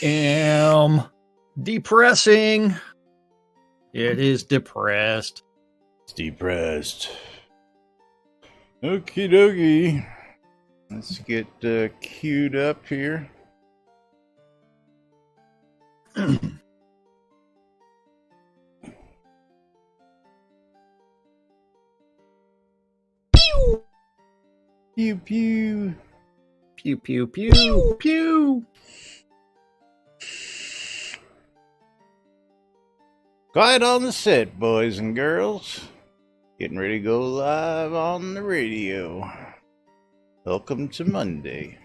am depressing. It is depressed. It's depressed. Okie dokie. Let's get queued up here. Pew! Pew pew. Pew pew pew pew. Quiet on the set, boys and girls. Getting ready to go live on the radio. Welcome to Monday.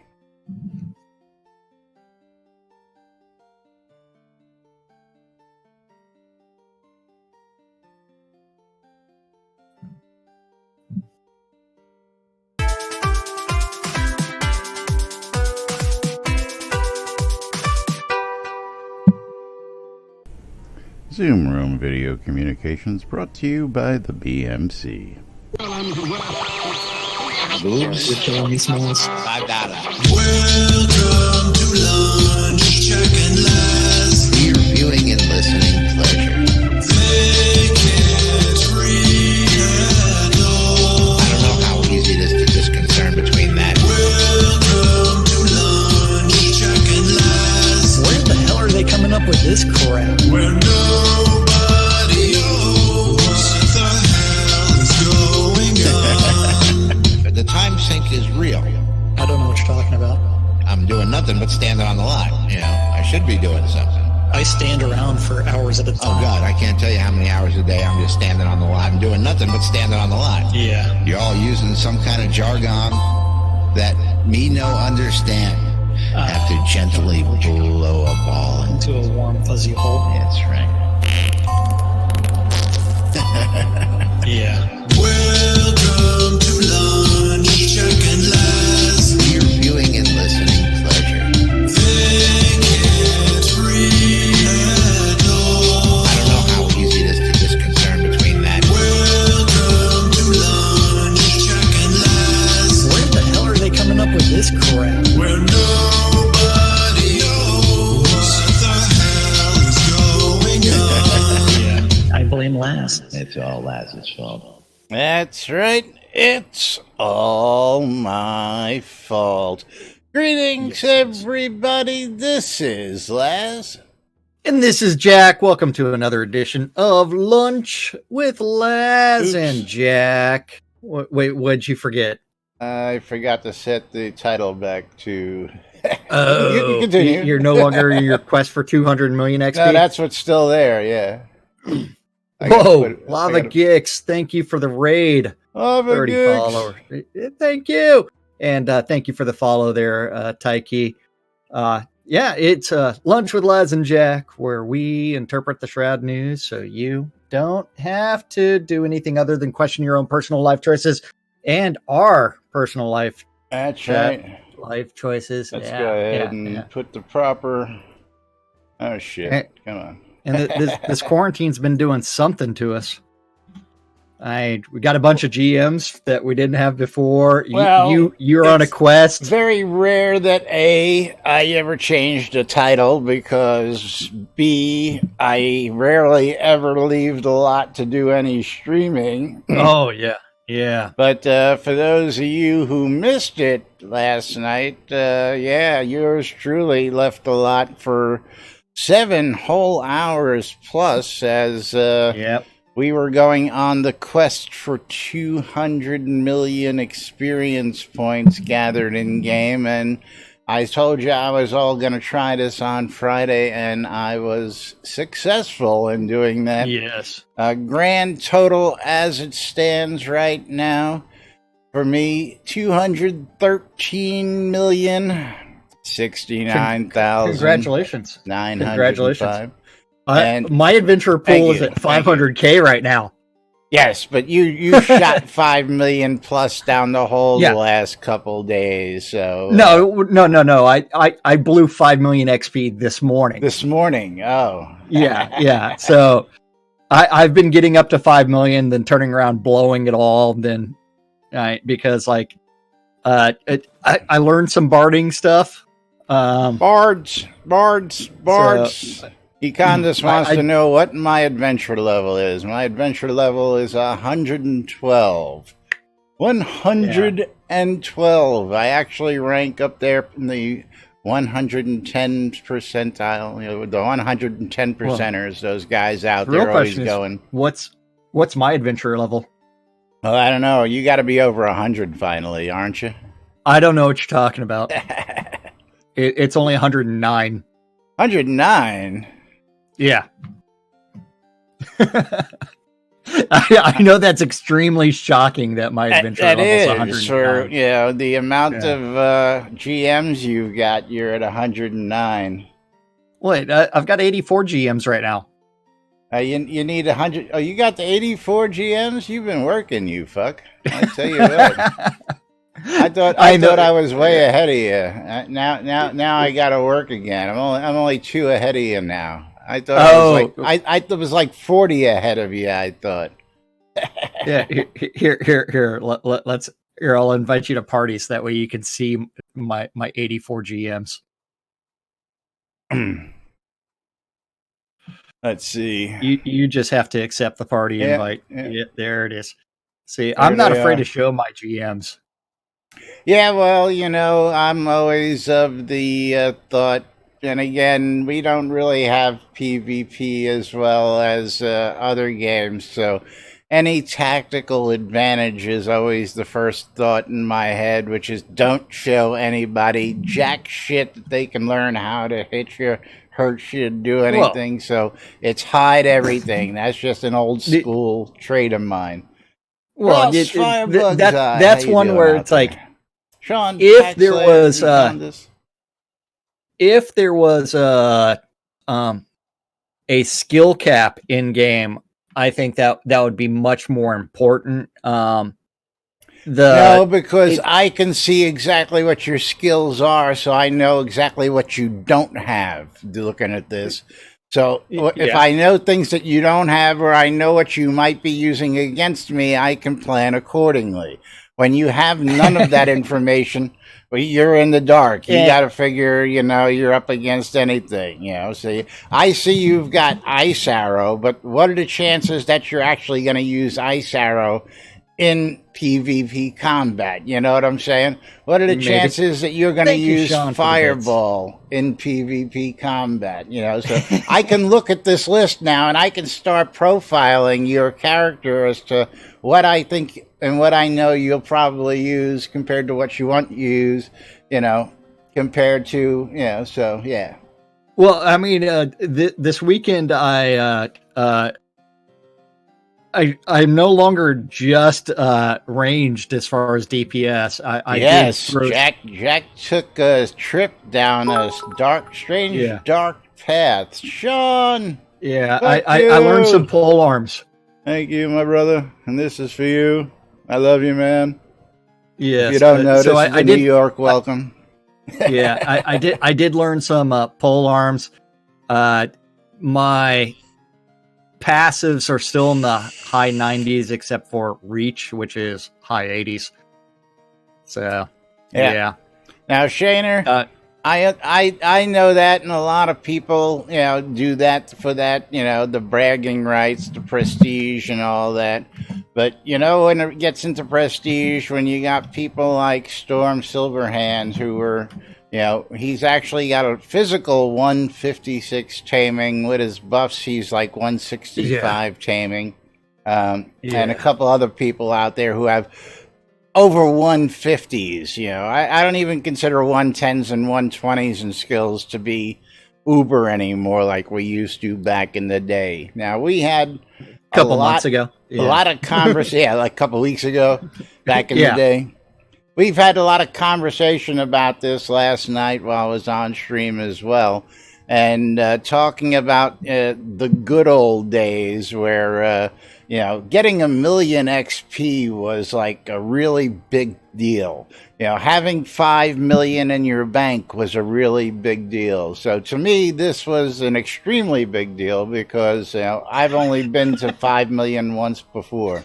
Zoom Room Video Communications brought to you by the BMC. Boobs. $5. Welcome to lunch, check and last. For your viewing and listening pleasure. They can't read at all. I don't know how easy it is to discern between that. Welcome to lunch, check and last. Where the hell are they coming up with this crap? Where nobody knows what the hell is going on. The time sink is real. I don't know what you're talking about. I'm doing nothing but standing on the line. You know, I should be doing something. I stand around for hours at a time. Oh, God, I can't tell you how many hours a day I'm just standing on the line. I'm doing nothing but standing on the line. Yeah. You're all using some kind of jargon that me no understand. I have to gently blow a ball Into a warm, fuzzy hole. That's right. Yeah. Welcome to lunch, check and last. For your viewing and listening pleasure. They can't read at all. I don't know how easy it is to discern between that. Welcome to lunch, check and last. Where the hell are they coming up with this crap? Where nobody knows what the hell is going on. Yeah. I blame last. It's all Laz's fault. That's right. It's all my fault. Greetings, everybody. This is Laz. And this is Jack. Welcome to another edition of Lunch with Laz Oops. and Jack. Wait, what'd you forget? I forgot to set the title back to... Oh, you continue. You're no longer in your quest for 200 million XP? No, that's what's still there, yeah. Whoa, Lava Gix, thank you for the raid. 30 followers. Thank you. And thank you for the follow there, Taiki. Yeah, it's Lunch with Laz and Jack, where we interpret the Shroud news so you don't have to do anything other than question your own personal life choices and our personal life That's right. life choices. Let's go ahead and put the proper... Oh, shit. Come on. And this quarantine's been doing something to us. We got a bunch of GMs that we didn't have before. Well, you're on a quest. Very rare that I ever changed a title, because B, I rarely ever leave the lot to do any streaming. Oh, yeah. Yeah. But for those of you who missed it last night, yours truly left the lot for 7 whole hours plus as we were going on the quest for 200 million experience points gathered in game, and I told you I was all going to try this on Friday, and I was successful in doing that. Yes. Grand total as it stands right now for me, 213 million 69,000. Congratulations. 905. My adventure pool is at 500K right now. Yes, but you shot 5 million plus down the hole the last couple days. So No. I blew 5 million XP this morning. Oh. Yeah. So I've been getting up to 5 million, then turning around, blowing it all. Then because I learned some barding stuff. Bards. Econdas wants to know what my adventure level is. My adventure level is 112. 112. I actually rank up there in the 110 percentile. You know, the 110 percenters. Those guys out there always going. What's my adventure level? Well, I don't know. You got to be over 100 finally, aren't you? I don't know what you're talking about. It's only 109. 109? Yeah. I know that's extremely shocking that my adventure level is 109. For, you know, the amount of GMs you've got, you're at 109. Wait, I've got 84 GMs right now. You need 100. Oh, you got the 84 GMs? You've been working, you fuck. I tell you what. I thought I was way ahead of you. Now I got to work again. I'm only 2 ahead of you now. I thought I was like 40 ahead of you. I thought. Yeah, here. Let's here. I'll invite you to parties. That way you can see my 84 GMs. Let's see. You just have to accept the party invite. Yeah, there it is. See, I'm not afraid to show my GMs. Yeah, well, you know, I'm always of the thought, and again, we don't really have PvP as well as other games, so any tactical advantage is always the first thought in my head, which is don't show anybody jack shit that they can learn how to hit you, hurt you, do anything. So it's hide everything. That's just an old school trait of mine. Well, that's one where it's like, Sean, if there was a skill cap in game, I think that would be much more important. No, because I can see exactly what your skills are, so I know exactly what you don't have looking at this. So if I know things that you don't have, or I know what you might be using against me, I can plan accordingly. When you have none of that information, well, you're in the dark. You got to figure, you know, you're up against anything, you know. So I see you've got Ice Arrow, but what are the chances that you're actually going to use Ice Arrow in PvP combat? You know what I'm saying? What are the chances that you're going to use Fireball in PvP combat? You know, so I can look at this list now and I can start profiling your character as to what I think and what I know you'll probably use compared to what you want to use, you know, compared to, you know, so yeah. Well, I mean, this weekend I'm no longer just ranged as far as DPS. Jack took a trip down a dark path. Sean! Yeah, I learned some pole arms. Thank you, my brother. And this is for you. I love you, man. Yeah. If you don't know, so this is New York welcome. I did learn some pole arms. My passives are still in the high 90s, except for reach, which is high 80s. So, yeah. Now, Shaner, I know that, and a lot of people, you know, do that for that, you know, the bragging rights, the prestige, and all that. But you know, when it gets into prestige, when you got people like Storm Silverhand, who were, you know, he's actually got a physical 156 taming. With his buffs, he's like 165 taming. And a couple other people out there who have over 150s. You know, I don't even consider 110s and 120s in skills to be uber anymore like we used to back in the day. Now, we had a couple months ago. A lot of conversation, like a couple weeks ago, back in the day. We've had a lot of conversation about this last night while I was on stream as well, and talking about the good old days where, you know, getting 1 million XP was like a really big deal. You know, having 5 million in your bank was a really big deal. So to me, this was an extremely big deal because, you know, I've only been to 5 million once before.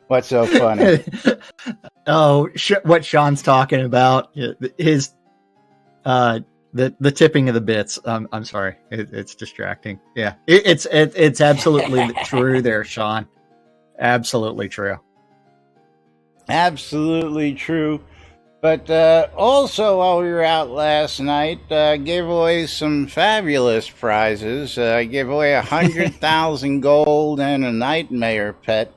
What's so funny? What Sean's talking about, The tipping of the bits. I'm sorry, it's distracting. Yeah, it's absolutely true there, Sean. Absolutely true. Absolutely true. But also, while we were out last night, gave away some fabulous prizes. I gave away 100,000 gold and a nightmare pet.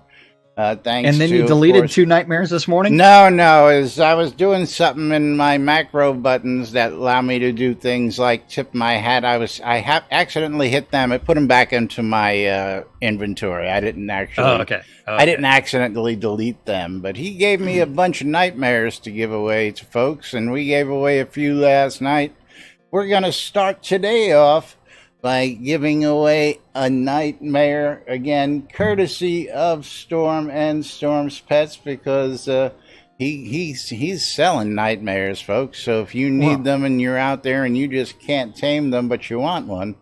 Thanks. And then to, you deleted 2 nightmares this morning? No, as I was doing something in my macro buttons that allow me to do things like tip my hat. I accidentally hit them. I put them back into my inventory. I didn't actually. Oh, okay. I didn't accidentally delete them, but he gave me a bunch of nightmares to give away to folks, and we gave away a few last night. We're gonna start today off by giving away a nightmare, again, courtesy of Storm and Storm's Pets, because he's selling nightmares, folks. So if you need them and you're out there and you just can't tame them, but you want one,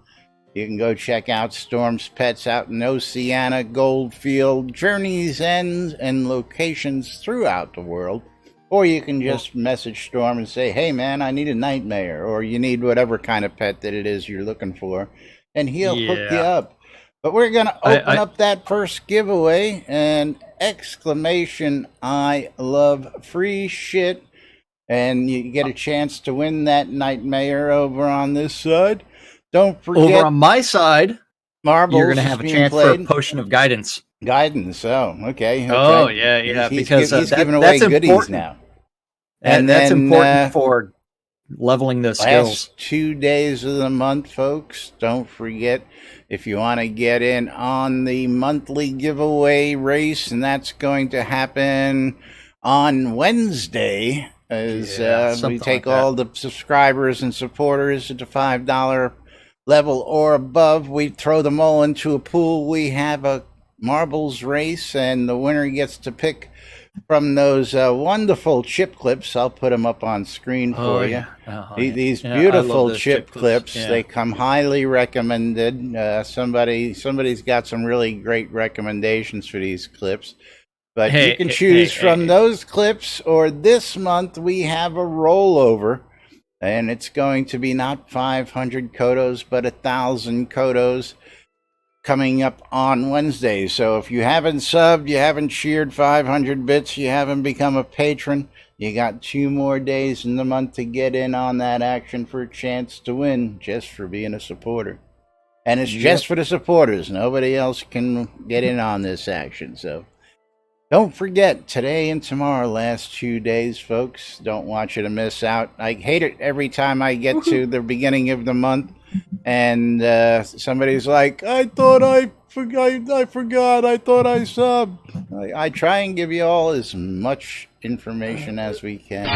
you can go check out Storm's Pets out in Oceana, Goldfield, Journey's Ends, and locations throughout the world. Or you can just message Storm and say, hey, man, I need a nightmare. Or you need whatever kind of pet that it is you're looking for. And he'll hook you up. But we're going to open up that first giveaway. And exclamation, I love free shit. And you get a chance to win that nightmare over on this side. Don't forget. Over on my side, Marbles, you're going to have a chance for a potion of guidance. Guidance. Oh, okay. Oh, yeah. Because he's giving away goodies important now. And that's important for leveling those skills. Last 2 days of the month, folks. Don't forget, if you want to get in on the monthly giveaway race, and that's going to happen on Wednesday, as we take all the subscribers and supporters at the $5 level or above. We throw them all into a pool. We have a marbles race, and the winner gets to pick from those wonderful chip clips. I'll put them up on screen for you. These beautiful chip clips. They come highly recommended. Somebody's got some really great recommendations for these clips. But you can choose from those clips, or this month we have a rollover, and it's going to be not 500 Kodos, but 1,000 Kodos coming up on Wednesday. So if you haven't subbed, you haven't cheered 500 bits, you haven't become a patron, you got 2 more days in the month to get in on that action for a chance to win, just for being a supporter. And it's just for the supporters. Nobody else can get in on this action. So don't forget, today and tomorrow, last 2 days, folks. Don't want you to miss out. I hate it every time I get to the beginning of the month and somebody's like, I thought I forgot, I thought I subbed. I try and give you all as much information as we can.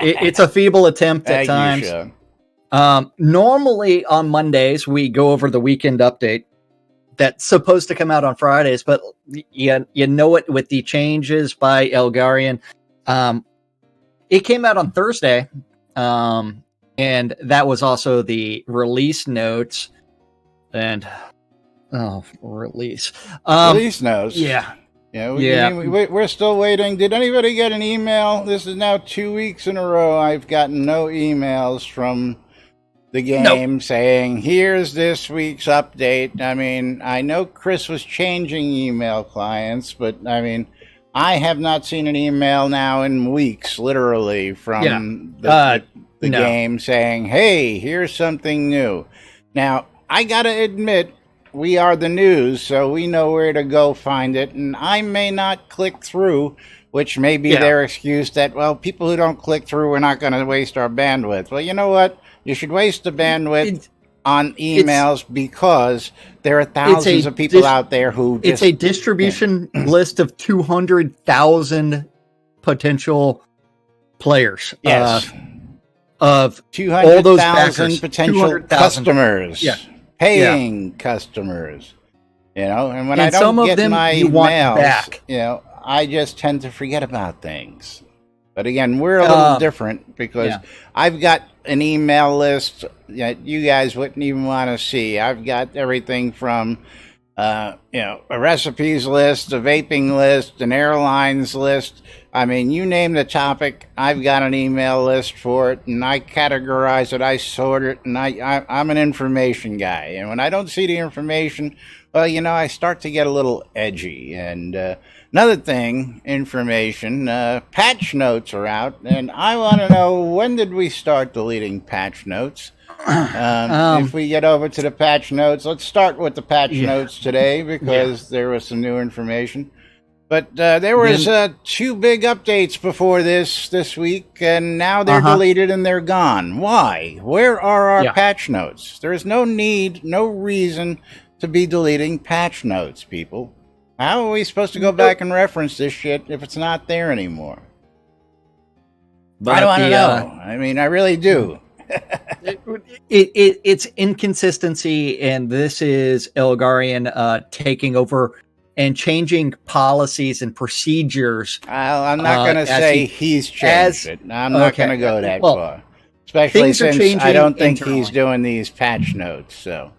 It's a feeble attempt at times. Normally on Mondays, we go over the weekend update that's supposed to come out on Fridays, but you know it, with the changes by Elgarian, it came out on Thursday, and that was also the release notes. And release notes. We're still waiting. Did anybody get an email? This is now 2 weeks in a row I've gotten no emails from the game saying, here's this week's update. I mean, I know Chris was changing email clients, but I mean, I have not seen an email now in weeks, literally, from the game saying, hey, here's something new. Now, I gotta admit, we are the news, so we know where to go find it, and I may not click through, which may be their excuse that, well, people who don't click through, we're not going to waste our bandwidth. Well, you know what? You should waste the bandwidth on emails because there are thousands of people out there who just... It's a distribution list of 200,000 potential players. Yes. Of 200,000 potential customers. Paying customers. You know, and when I don't get my emails, you know, I just tend to forget about things. But again, we're a little different because I've got an email list that you guys wouldn't even want to see. I've got everything from, a recipes list, a vaping list, an airlines list, I mean, you name the topic, I've got an email list for it, and I categorize it, I sort it, and I'm an information guy. And when I don't see the information, well, I start to get a little edgy. And another thing, information, patch notes are out, and I want to know, when did we start deleting patch notes? If we get over to the patch notes, let's start with the patch notes today, because there was some new information. But there was 2 big updates before this week, and now they're deleted and they're gone. Why? Where are our patch notes? There is no need, no reason to be deleting patch notes, people. How are we supposed to go back and reference this shit if it's not there anymore? But I don't want to know. I mean, I really do. It's inconsistency, and this is Elgarian taking over and changing policies and procedures. I'm not going to say he's changed it. I'm not going to go that far. Especially since I don't think he's doing these patch notes. So.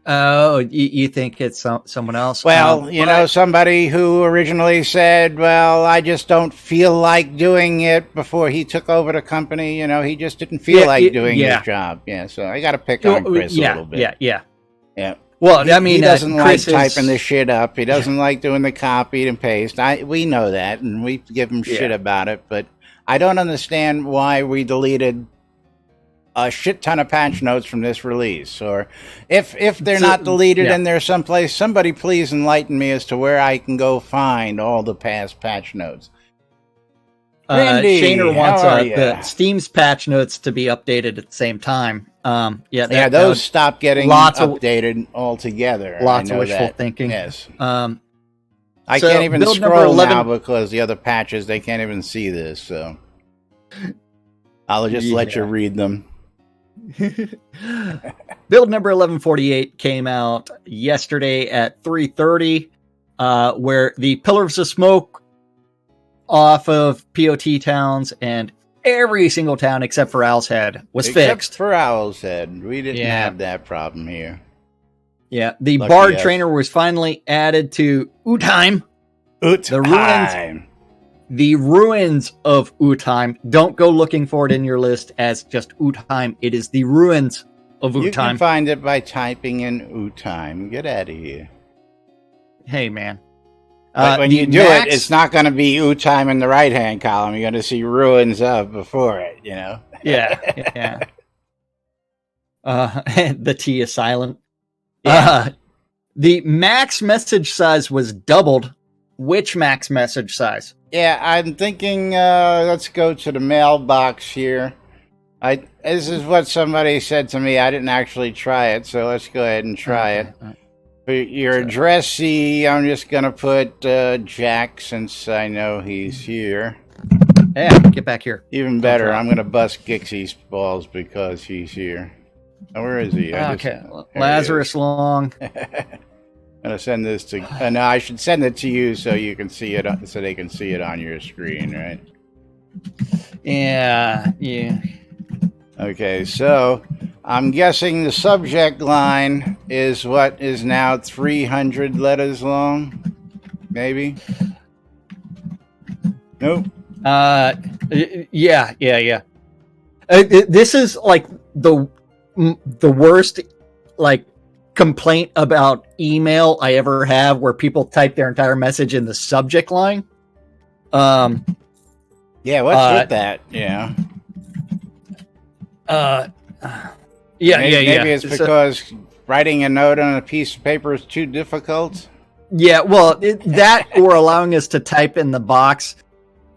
Oh, you think it's someone else? Well, somebody who originally said, well, I just don't feel like doing it before he took over the company. He just didn't feel like doing his job. Yeah, so I got to pick on Chris a little bit. Yeah. Well, I mean, he doesn't like typing this shit up. He doesn't like doing the copy and paste. We know that, and we give him shit about it. But I don't understand why we deleted a shit ton of patch notes from this release. Or if they're not deleted and they're someplace, somebody please enlighten me as to where I can go find all the past patch notes. Shaner wants the Steam's patch notes to be updated at the same time. Those stopped getting updated altogether. Lots of wishful thinking. Yes. I can't even scroll now because the other patches, they can't even see this. So I'll just let you read them. Build number 1148 came out yesterday at 3:30, where the pillars of smoke off of POT towns and every single town except for Owl's Head was fixed. Except for Owl's Head. We didn't have that problem here. Yeah, the Bard Trainer was finally added to Utheim. The ruins of Utheim. Don't go looking for it in your list as just Utheim. It is the ruins of Utheim. You can find it by typing in Utheim. Get out of here. Hey, man. But when you do it, it's not going to be Utheim in the right-hand column. You're going to see ruins of before it, Yeah. The T is silent. The max message size was doubled. Which max message size? Yeah, I'm thinking, let's go to the mailbox here. This is what somebody said to me. I didn't actually try it, so let's go ahead and try it. For your addressee, I'm just going to put Jack, since I know he's here. Yeah, get back here. Even better, I'm going to bust Gixie's balls because he's here. Oh, where is he? Lazarus Long. I'm going to send this to... no, I should send it to you so you can see it, so they can see it on your screen, right? Yeah. Okay, so I'm guessing the subject line is what is now 300 letters long? Maybe? Nope. Yeah. This is like the worst complaint about email I ever have, where people type their entire message in the subject line. Yeah, what's with that? Yeah. Maybe it's because writing a note on a piece of paper is too difficult. Yeah, well, that or allowing us to type in the box.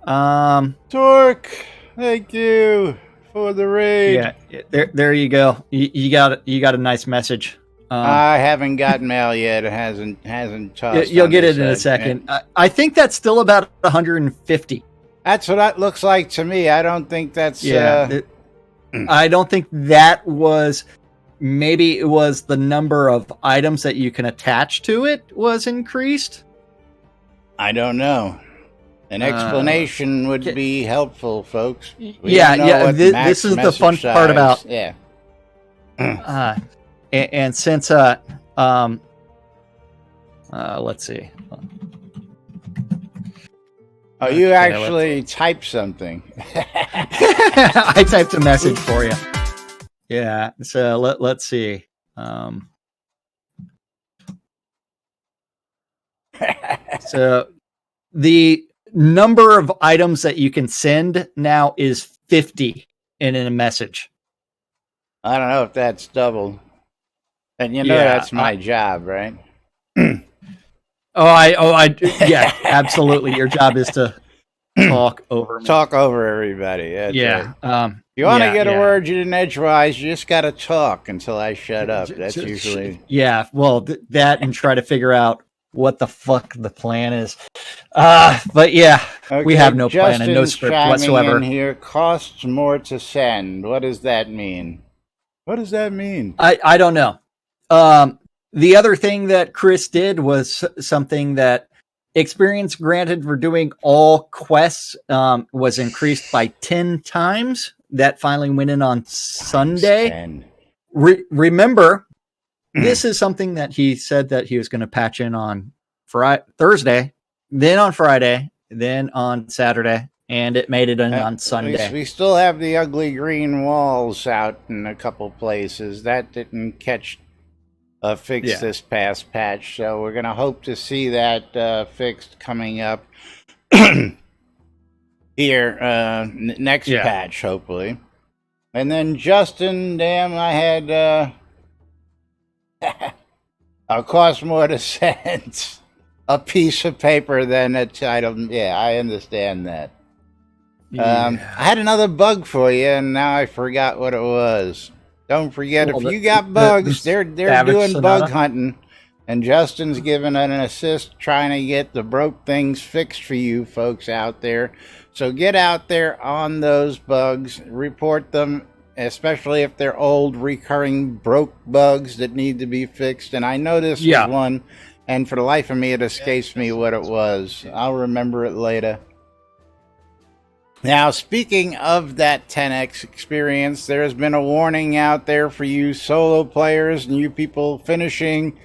Torque, thank you for the raid. Yeah, there you go. You got a nice message. I haven't gotten mail yet. It hasn't tossed. You'll get it in a second. Yeah. I think that's still about 150. That's what that looks like to me. I don't think that's. Yeah. I don't think that was. Maybe it was the number of items that you can attach to it was increased. I don't know. An explanation would be helpful, folks. This is the fun part about. Yeah. And since let's see. Oh, you actually typed something. I typed a message for you. Yeah. So let's see. So the number of items that you can send now is 50 in a message. I don't know if that's doubled. And you know that's my job, right? Yeah, absolutely. Your job is to talk over me. Talk over everybody. That's Yeah. right. You want to get a word you didn't edgewise, you just got to talk until I shut up. That's usually... Yeah, well, that and try to figure out what the fuck the plan is. But yeah, okay, we have no plan and no script whatsoever. In here costs more to send. What does that mean? What does that mean? I don't know. The other thing that Chris did was something that experience granted for doing all quests was increased by 10 times. That finally went in on Sunday. Remember, this is something that he said that he was going to patch in on Thursday, then on Friday, then on Saturday, and it made it in on Sunday. We still have the ugly green walls out in a couple places. That didn't catch a fix this past patch, so we're going to hope to see that fixed coming up here next patch, hopefully. And then Justin, damn, I had I'll cost more to send a piece of paper than a item. Yeah, I understand that. I had another bug for you, and now I forgot what it was. Don't forget, if you got bugs, they're doing bug hunting, and Justin's giving an assist trying to get the broke things fixed for you folks out there. So get out there on those bugs, report them, especially if they're old, recurring, broke bugs that need to be fixed. And I know this is one, and for the life of me, it escapes me what it was. I'll remember it later. Now, speaking of that 10x experience, there has been a warning out there for you solo players and you people finishing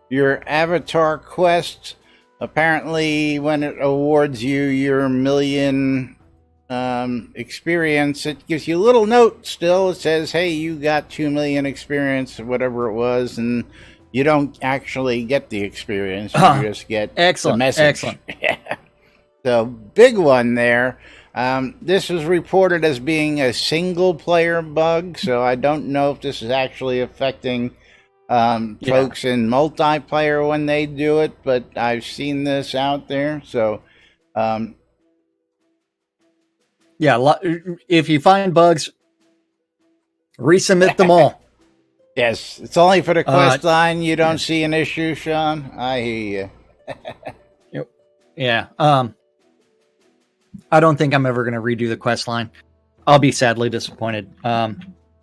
your avatar quest. Apparently, when it awards you your million experience, it gives you a little note still. It says, hey, you got 2 million experience, or whatever it was, and you don't actually get the experience. You just get the message. Excellent. So, big one there. This was reported as being a single-player bug, so I don't know if this is actually affecting folks in multiplayer when they do it, but I've seen this out there. So, if you find bugs, resubmit them all. Yes, it's only for the quest line. You don't see an issue, Sean? I hear you. Yeah. I don't think I'm ever going to redo the quest line. I'll be sadly disappointed.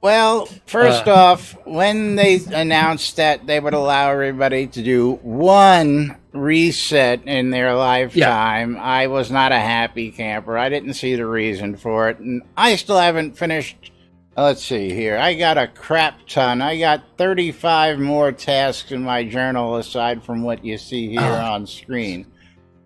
Well, first off, when they announced that they would allow everybody to do one reset in their lifetime, I was not a happy camper. I didn't see the reason for it. And I still haven't finished. Let's see here. I got a crap ton. I got 35 more tasks in my journal aside from what you see here on screen.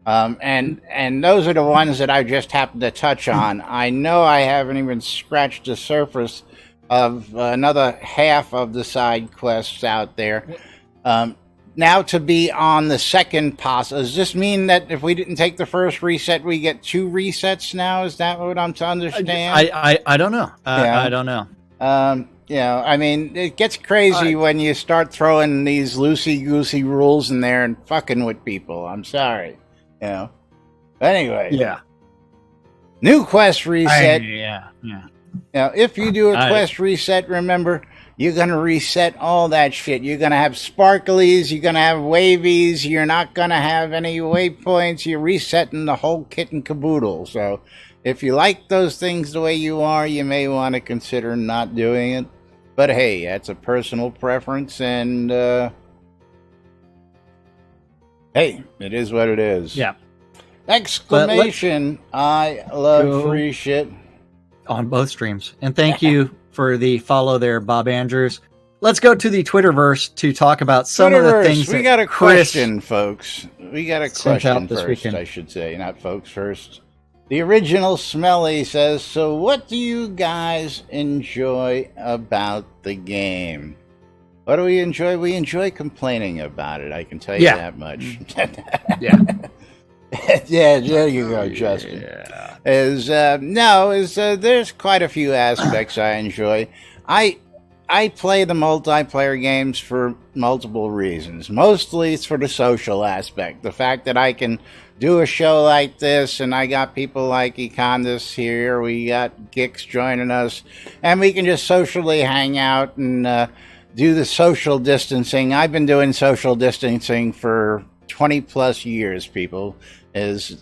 And those are the ones that I just happened to touch on. I know I haven't even scratched the surface of another half of the side quests out there. Now to be on the second pass, does this mean that if we didn't take the first reset, we get 2 resets now? Is that what I'm to understand? I don't know. I don't know. You know, I mean, it gets crazy when you start throwing these loosey-goosey rules in there and fucking with people. I'm sorry. You know. Anyway. Yeah. New quest reset. Yeah. Now, if you do a quest reset, remember, you're going to reset all that shit. You're going to have sparklies. You're going to have wavies. You're not going to have any waypoints. You're resetting the whole kit and caboodle. So, if you like those things the way you are, you may want to consider not doing it. But hey, that's a personal preference, and hey, it is what it is. Yeah. Exclamation, I love free shit. On both streams. And thank you for the follow there, Bob Andrews. Let's go to the Twitterverse to talk about some of the things we got a question, folks. We got a question first, I should say. Not folks first. The original Smelly says, so what do you guys enjoy about the game? What do we enjoy? We enjoy complaining about it. I can tell you that much. Yeah. Yeah, there you go, Justin. Yeah. There's quite a few aspects I enjoy. I play the multiplayer games for multiple reasons. Mostly it's for the social aspect. The fact that I can do a show like this, and I got people like Econdas here, we got Gix joining us, and we can just socially hang out and do the social distancing. I've been doing social distancing for 20 plus years, people.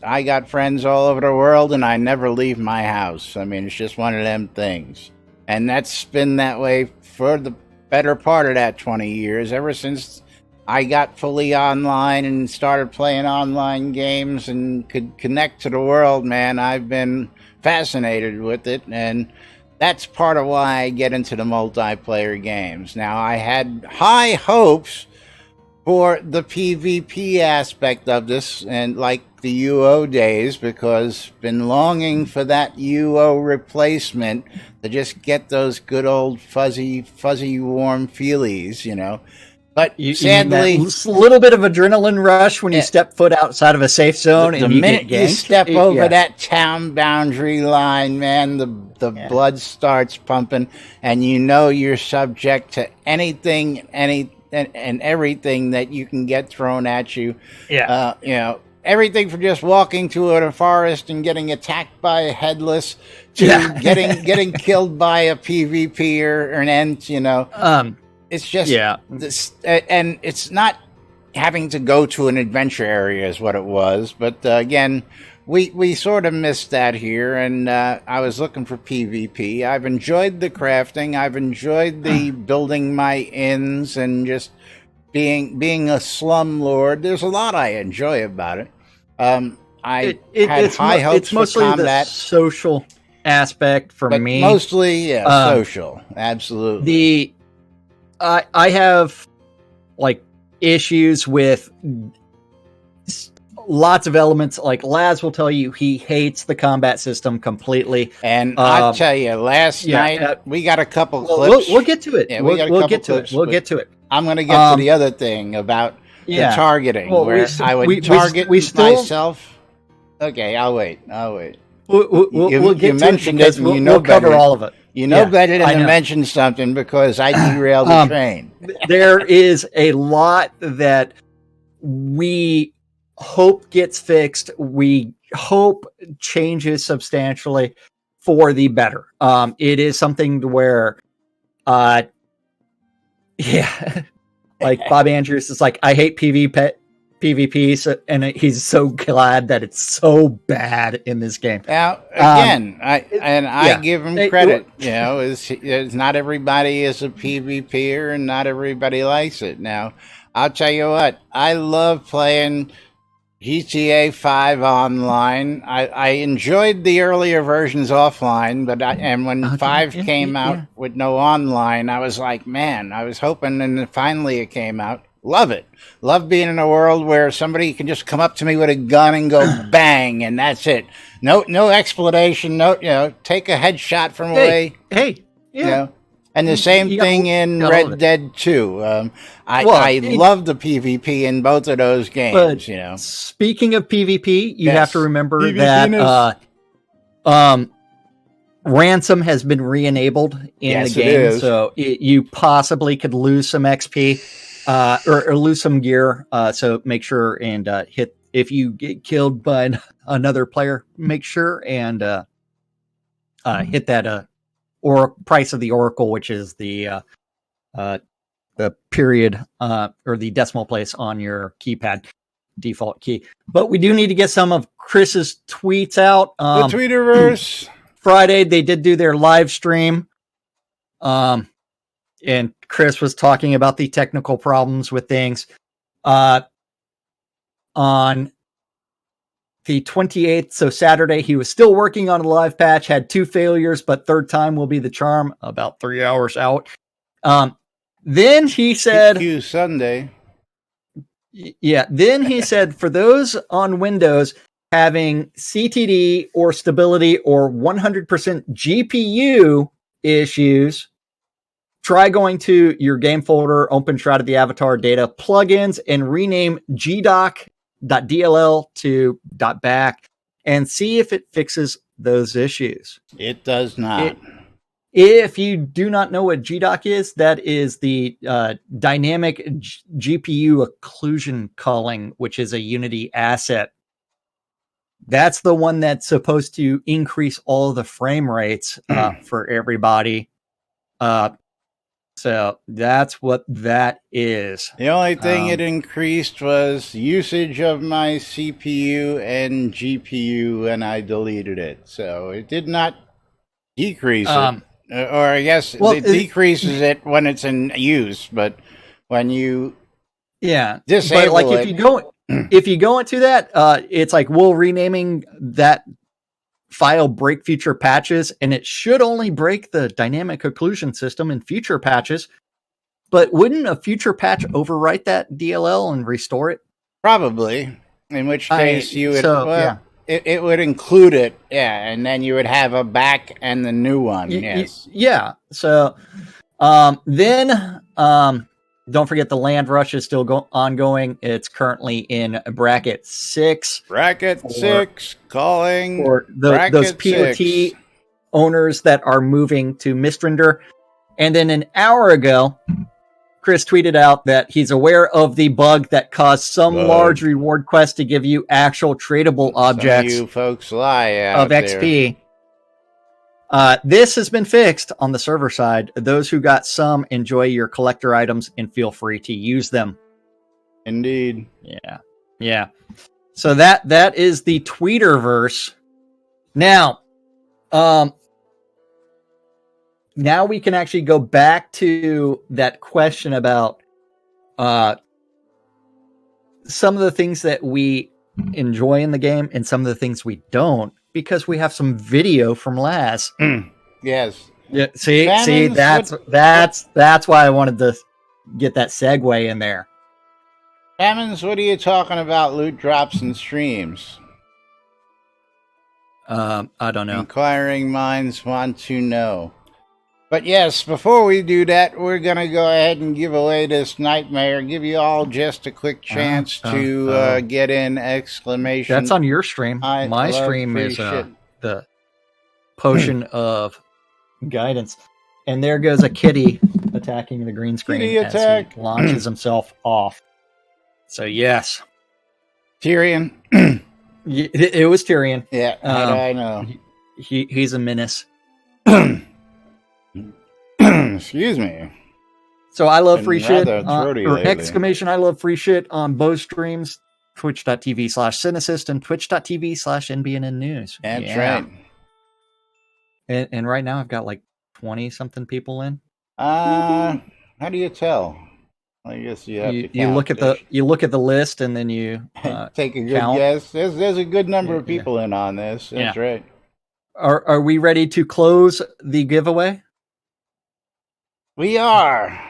I got friends all over the world, and I never leave my house. I mean, it's just one of them things. And that's been that way for the better part of that 20 years, ever since I got fully online and started playing online games and could connect to the world, man. I've been fascinated with it, and that's part of why I get into the multiplayer games. Now, I had high hopes for the PvP aspect of this, and like the UO days, because been longing for that UO replacement to just get those good old fuzzy warm feelies, you know. But sadly, a little bit of adrenaline rush when you step foot outside of a safe zone, the and minute you step over that town boundary line, man, the blood starts pumping, and you know you're subject to anything, and everything that you can get thrown at you. Yeah. You know, everything from just walking through a forest and getting attacked by a headless to getting killed by a PvP or an Ent, you know. It's just this, and it's not having to go to an adventure area is what it was. But again, we sort of missed that here, and I was looking for PvP. I've enjoyed the crafting. I've enjoyed the building my inns and just being a slumlord. There's a lot I enjoy about it. I had high hopes it's mostly for combat. the social aspect for me. Mostly, social. Absolutely. I have like issues with lots of elements. Like Laz will tell you, he hates the combat system completely. And I'll tell you, last night we got a couple clips. We'll get to it. Yeah, we'll get to it. We'll get to it. I'm going to get to the other thing about the targeting, where I would target myself. Okay, I'll wait. We'll get you to mentioned it because it, and you know we'll cover better. all of it. You know better than to mention something because I derailed the train. There is a lot that we hope gets fixed. We hope changes substantially for the better. It is something to where, like Bob Andrews is like, I hate PvP, and he's so glad that it's so bad in this game. Now, again, I give him credit. You know, is not everybody is a PvPer, and not everybody likes it. Now, I'll tell you what, I love playing GTA 5 online. I enjoyed the earlier versions offline, but when 5 came out with no online, I was like, man, I was hoping, and finally it came out. Love it. Love being in a world where somebody can just come up to me with a gun and go bang, and that's it. No explanation. No, take a headshot from away. You know, and the same thing in Red Dead 2. I love the PvP in both of those games. But speaking of PvP, you have to remember that ransom has been re-enabled in the game, so you possibly could lose some XP. Or lose some gear, so make sure and hit if you get killed by another player. Make sure and hit that or price of the oracle, which is the period or the decimal place on your keypad default key. But we do need to get some of Chris's tweets out. The Tweeterverse. Friday they did do their live stream. And Chris was talking about the technical problems with things. On the 28th, so Saturday, he was still working on a live patch, had 2 failures, but third time will be the charm, about 3 hours out. Then he said... Sunday. Yeah, then he said, for those on Windows, having CTD or stability or 100% GPU issues, try going to your game folder, open Shroud of the Avatar data plugins, and rename gdoc.dll to .back and see if it fixes those issues. It does not. If you do not know what GDoc is, that is the dynamic GPU occlusion culling, which is a Unity asset. That's the one that's supposed to increase all the frame rates for everybody. So that's what that is. The only thing it increased was usage of my CPU and GPU, and I deleted it. So it did not decrease it. Or I guess it decreases it when it's in use, but when you disable but like it, if you go into that, it's like we'll renaming that file break future patches, and it should only break the dynamic occlusion system in future patches. But wouldn't a future patch overwrite that DLL and restore it? probably. In which case you would it would include it, and then you would have a back and the new one. Yes. So then don't forget the land rush is still ongoing. It's currently in bracket 6. Bracket 6 calling for those POT 6 owners that are moving to Mistrinder. And then an hour ago, Chris tweeted out that he's aware of the bug that caused some large reward quest to give you actual tradable objects. You folks lie out of XP. This has been fixed on the server side. Those who got some, enjoy your collector items and feel free to use them. Indeed. Yeah. So that is the Tweeterverse. Now, now we can actually go back to that question about some of the things that we enjoy in the game and some of the things we don't, because we have some video from Laz. Yes. Yeah. See, that's why I wanted to get that segue in there. Hammons, what are you talking about? Loot drops and streams. I don't know. Inquiring minds want to know. But yes, before we do that, we're going to go ahead and give away this nightmare. Give you all just a quick chance to get in exclamation. That's on your stream. My stream is the potion of guidance. And there goes a kitty attacking the green screen as he launches himself off. So yes. Tyrion. It was Tyrion. Yeah, I know. He's a menace. Excuse me. So I love free shit. Or exclamation, I love free shit on both streams. Twitch.tv/Cynicist and Twitch.tv/NBNN News. That's right. And right now I've got like 20 something people in. How do you tell? I guess you have to count. You look at the list and then you take a good guess. There's a good number of people in on this. That's right. Are we ready to close the giveaway? We are.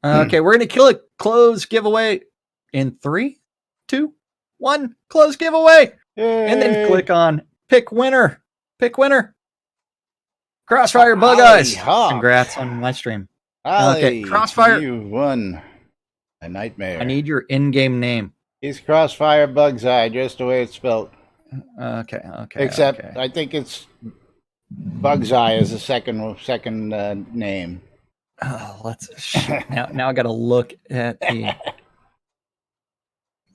Okay, we're going to close giveaway in 3, 2, 1. Close giveaway. Yay. And then click on pick winner. Pick winner. Crossfire Bug Eyes. Congrats on my stream. Okay, Crossfire. You won a nightmare. I need your in-game name. It's Crossfire Bug's Eye, just the way it's spelled. Okay. Except I think it's Bug's Eye is the second name. Oh, now I got to look at the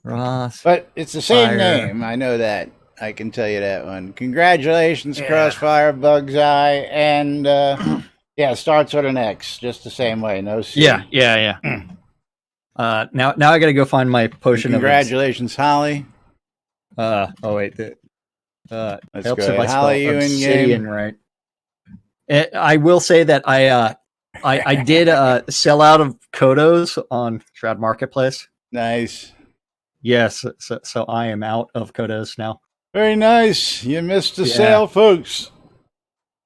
Ross. But it's the same name. I know that. I can tell you that one. Congratulations, Crossfire Bug's Eye, and starts with an X, just the same way. No C. Yeah. Now I got to go find my potion. Congratulations, Holly. Oh wait. Let's helps go. if I Holly, you in Obsidian game? right. I will say that I did sell out of Kodos on Shroud Marketplace. Nice. Yes, so I am out of Kodos now. Very nice. You missed the sale, folks.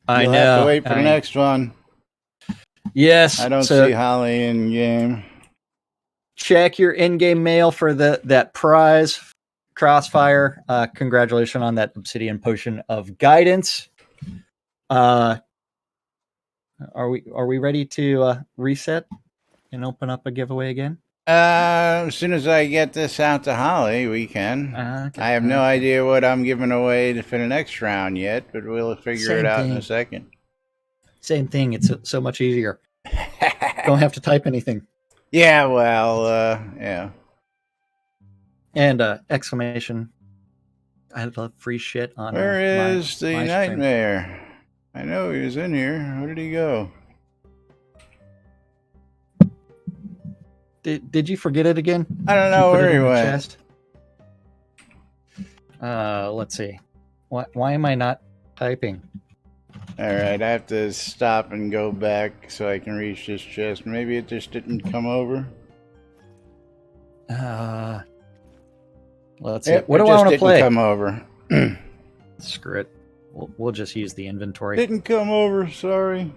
You'll have to wait for the next one. Yes. I don't see Holly in game. Check your in-game mail for that prize. Crossfire, congratulations on that Obsidian Potion of Guidance. Are we ready to reset and open up a giveaway again? As soon as I get this out to Holly, we can. Okay. I have no idea what I'm giving away for the next round yet, but we'll figure Same it out thing. in a second. Same thing. It's so much easier. Don't have to type anything. Yeah, well, yeah. And exclamation. I love free shit on Where is the my stream. nightmare? I know he was in here. Where did he go? Did you forget it again? I don't Did you know put where it he in the went. chest? Let's see. Why am I not typing? All right, I have to stop and go back so I can reach this chest. Maybe it just didn't come over. Let's see. Yep, What it do I just want to didn't play? come over. Screw it. We'll just use the inventory. Didn't come over. Sorry.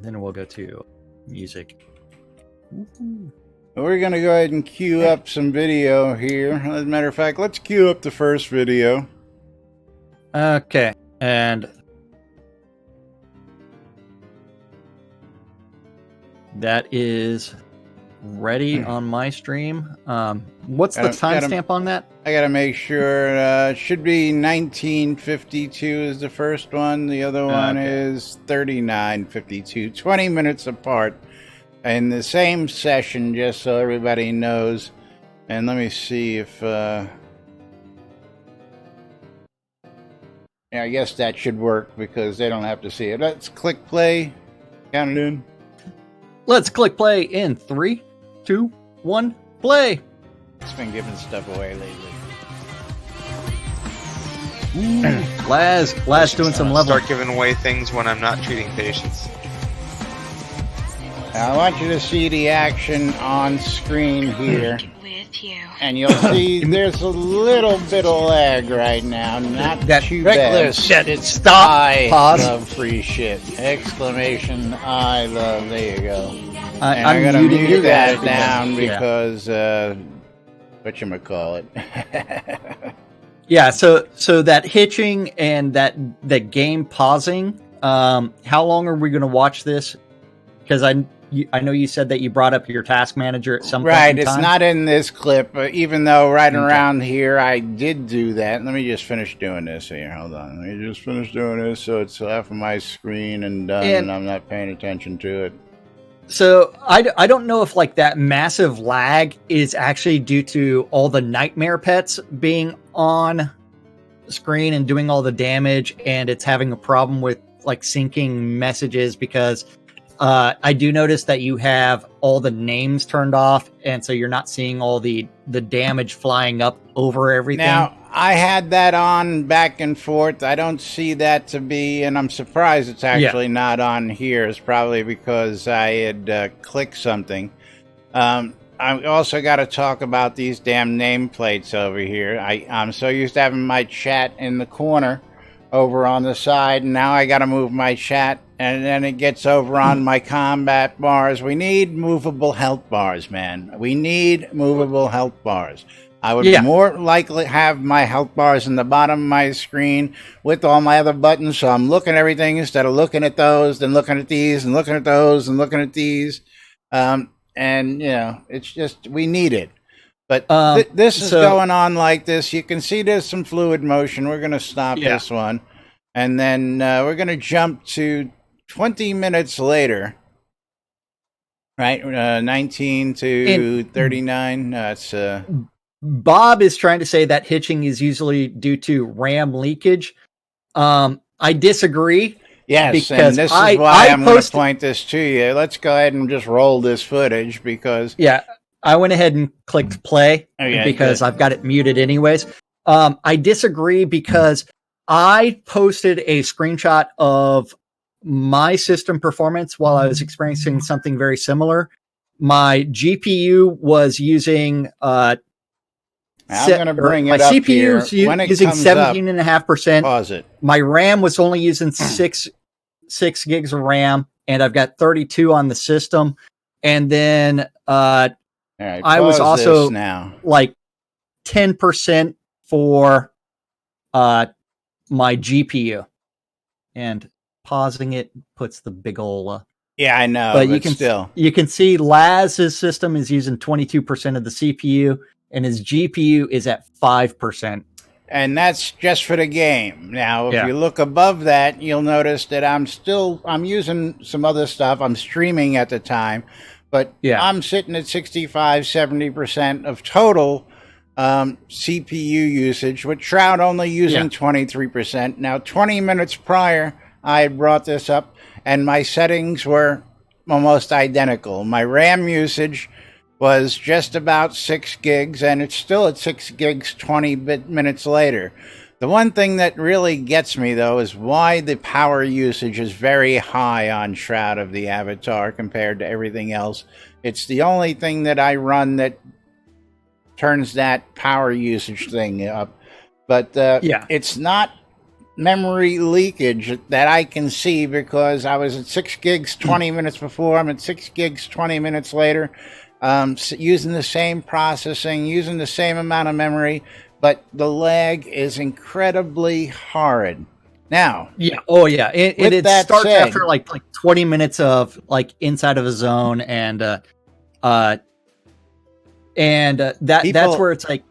Then we'll go to music. Woohoo. We're going to go ahead and queue up some video here. As a matter of fact, let's queue up the first video. Okay, and that is ready on my stream. What's the timestamp on that? I got to make sure. It should be 1952 is the first one. The other one is 3952. 20 minutes apart. In the same session, just so everybody knows. And let me see if... yeah, I guess that should work because they don't have to see it. Let's click play. Count it in. Let's click play in 3, 2, 1, play. It's been giving stuff away lately. Laz doing some level. Start giving away things when I'm not treating patients. Now, I want you to see the action on screen here. With you. And you'll see there's a little bit of lag right now. Not That too reckless bad. shit. Stop. I Pause. love free shit. Exclamation, I love. There you go. And I'm I'm going to muting mute you that guys down because- because, whatchamacallit. Yeah, so that hitching and that game pausing. How long are we going to watch this? Because I know you said that you brought up your task manager at some point Right, in it's time. not in this clip, even though right around here I did do that. Let me just finish doing this here. Hold on. Let me just finish doing this so it's off of my screen and done, and I'm not paying attention to it. So I don't know if like that massive lag is actually due to all the nightmare pets being on screen and doing all the damage, and it's having a problem with like syncing messages because I do notice that you have all the names turned off, and so you're not seeing all the damage flying up over everything. Now, I had that on back and forth. I don't see that to be, and I'm surprised it's actually not on here. It's probably because I had clicked something. I also got to talk about these damn nameplates over here. I'm so used to having my chat in the corner over on the side, and now I got to move my chat, and then it gets over on my combat bars. We need movable health bars, man. We need movable health bars. I would more likely have my health bars in the bottom of my screen with all my other buttons, so I'm looking at everything instead of looking at those, then looking at these, and looking at those, and looking at these. And, you know, it's just, we need it. But this is going on like this. You can see there's some fluid motion. We're going to stop this one. And then we're going to jump to 20 minutes later. Right? 19 to 39. That's... Bob is trying to say that hitching is usually due to RAM leakage. I disagree. Yes, because and this is why I'm going to point this to you. Let's go ahead and just roll this footage because... Yeah, I went ahead and clicked play because I've got it muted anyways. I disagree because I posted a screenshot of my system performance while I was experiencing something very similar. My GPU was using... I'm going to bring my it up CPU here. is using 17.5%. Pause it. My RAM was only using 6 gigs of RAM, and I've got 32 on the system. And then All right, I was also now like 10% for my GPU, and pausing it puts the big ol' Yeah, I know, but still. you can see Laz's system is using 22% of the CPU, and his GPU is at 5%. And that's just for the game. Now, if Yeah. you look above that, you'll notice that I'm using some other stuff. I'm streaming at the time, but Yeah. I'm sitting at 65, 70% of total CPU usage, with Shroud only using 23%. Now, 20 minutes prior, I had brought this up, and my settings were almost identical. My RAM usage was just about 6 gigs, and it's still at 6 gigs 20 minutes later. The one thing that really gets me, though, is why the power usage is very high on Shroud of the Avatar compared to everything else. It's the only thing that I run that turns that power usage thing up. But it's not memory leakage that I can see, because I was at 6 gigs 20 minutes before. I'm at 6 gigs 20 minutes later. Using the same processing, using the same amount of memory, but the lag is incredibly horrid. Now, it starts said, after like 20 minutes of like inside of a zone, and that's where it's like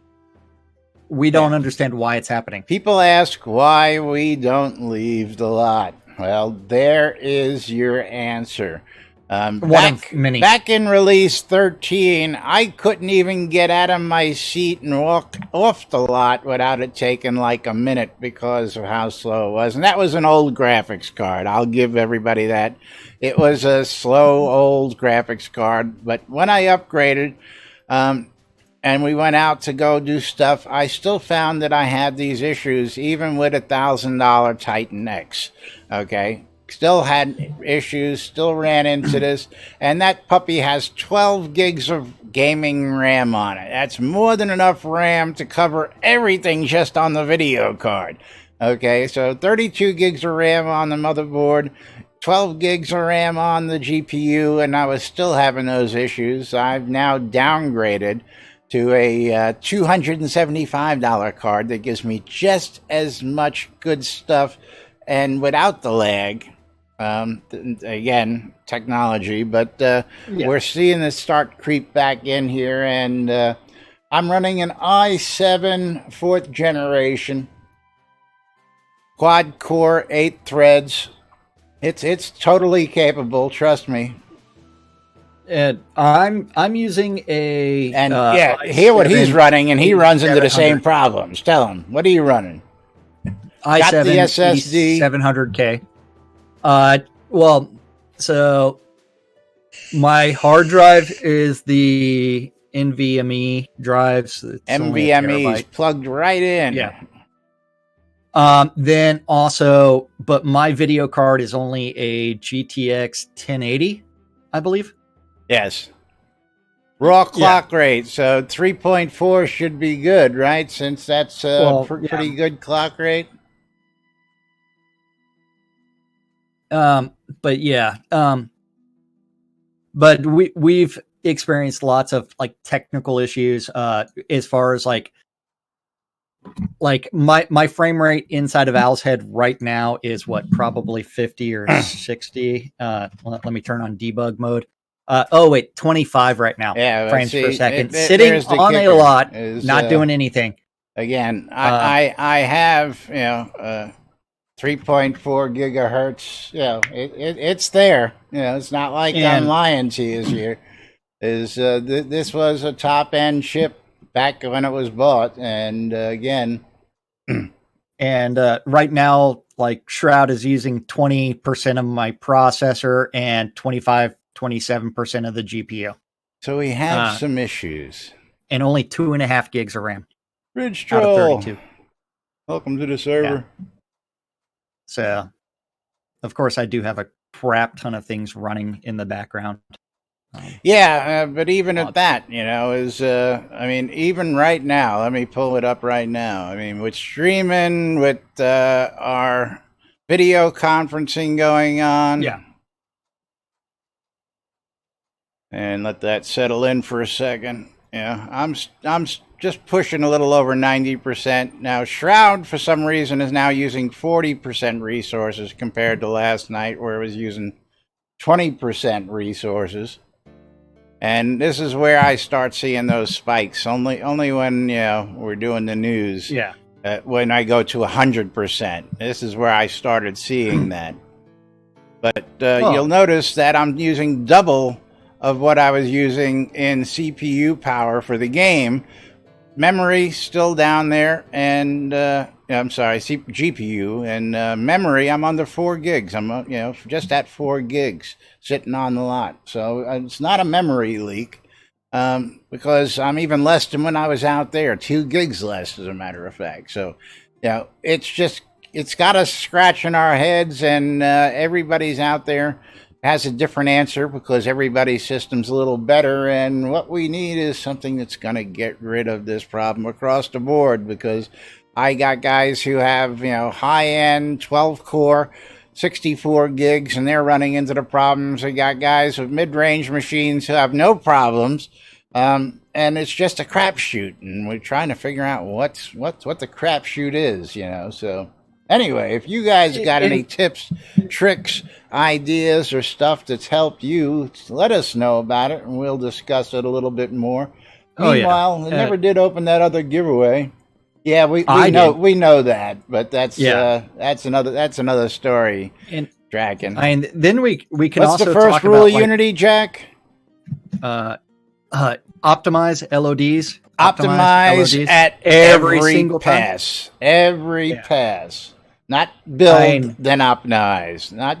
we don't understand why it's happening. People ask why we don't leave the lot. Well, there is your answer. Back in release 13, I couldn't even get out of my seat and walk off the lot without it taking like a minute because of how slow it was. And that was an old graphics card. I'll give everybody that. It was a slow old graphics card. But when I upgraded, and we went out to go do stuff, I still found that I had these issues even with $1,000 Titan X. Okay? Still had issues, still ran into this, and that puppy has 12 gigs of gaming RAM on it. That's more than enough RAM to cover everything just on the video card. Okay, so 32 gigs of RAM on the motherboard, 12 gigs of RAM on the GPU, and I was still having those issues. I've now downgraded to a $275 card that gives me just as much good stuff and without the lag. Again, technology, but we're seeing this start creep back in here, and I'm running an i7 4th generation, quad core, 8 threads. It's totally capable, trust me. And I'm using a hear what he's running, and he runs into the same problems. Tell him, what are you running? Got the SSD 700K. Well, so my hard drive is the NVMe drives. NVMe is plugged right in. Yeah. Then also, but my video card is only a GTX 1080, I believe. Yes. Raw clock rate, so 3.4 should be good, right? Since that's pretty good clock rate. But we've experienced lots of like technical issues as far as like my frame rate inside of Al's head right now is probably 50 or 60. Let me turn on debug mode. 25 right now. Frames per second. Sitting on a lot, not doing anything. Again, I have 3.4 gigahertz. It's there. It's not like I'm lying to you here. This was a top end chip back when it was bought, and again, and right now, like Shroud is using 20% of my processor and 27% of the GPU. So we have some issues, and only 2.5 gigs of RAM. Ridge Troll, out of 32. Welcome to the server. Yeah. So, of course, I do have a crap ton of things running in the background. But even at that, even right now, let me pull it up right now. I mean, with streaming, with our video conferencing going on. Yeah. And let that settle in for a second. Yeah, I'm just pushing a little over 90%. Now, Shroud, for some reason, is now using 40% resources compared to last night, where it was using 20% resources. And this is where I start seeing those spikes. Only when we're doing the news. Yeah. When I go to 100%, this is where I started seeing that. But you'll notice that I'm using double of what I was using in CPU power for the game. Memory still down there, and GPU and memory. I'm under 4 gigs. I'm just at 4 gigs sitting on the lot. So it's not a memory leak because I'm even less than when I was out there. 2 gigs less, as a matter of fact. So it's got us scratching our heads, and everybody's out there has a different answer because everybody's system's a little better, and what we need is something that's going to get rid of this problem across the board, because I got guys who have high-end 12-core 64 gigs, and they're running into the problems. I got guys with mid-range machines who have no problems, and it's just a crapshoot, and we're trying to figure out what the crapshoot is, so anyway, if you guys got any tips, tricks, ideas, or stuff that's helped you, let us know about it, and we'll discuss it a little bit more. Meanwhile, I never did open that other giveaway. Yeah, we know that, but that's another story. And Draken. And then we can What's also the first talk rule about of Unity, Jack? Optimize LODs. Optimize at every single pass. Time. Every pass. Not build, then optimize. Not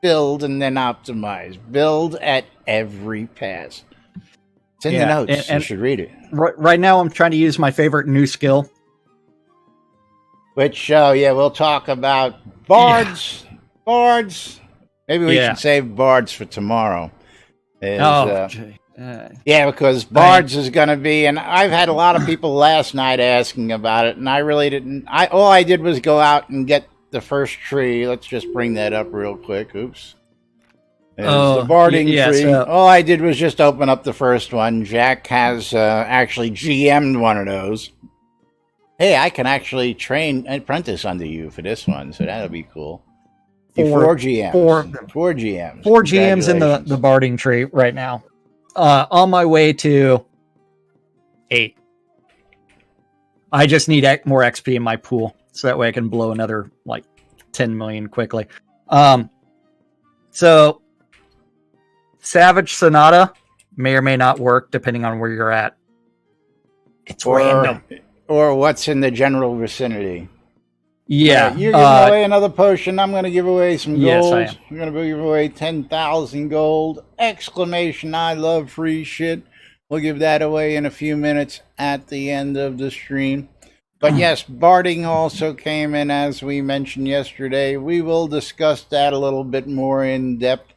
build and then optimize. Build at every pass. It's in the notes. You should read it. Right now, I'm trying to use my favorite new skill. Which, we'll talk about bards. Yeah. Bards. Maybe we should save bards for tomorrow. Because bards is going to be, and I've had a lot of people last night asking about it, and I really didn't. All I did was go out and get the first tree. Let's just bring that up real quick. Oops. There's the barding tree. All I did was just open up the first one. Jack has actually GM'd one of those. Hey, I can actually train an apprentice under you for this one, so that'll be cool. 4 GMs. 4 GMs. 4 GMs in the barding tree right now. On my way to 8. I just need more XP in my pool, so that way I can blow another 10 million quickly. So Savage Sonata may or may not work depending on where you're at. It's random. Or what's in the general vicinity. Yeah. You're giving away another potion. I'm going to give away some gold. Yes, I am. I'm going to give away 10,000 gold. Exclamation, I love free shit. We'll give that away in a few minutes at the end of the stream. But yes, barding also came in, as we mentioned yesterday. We will discuss that a little bit more in depth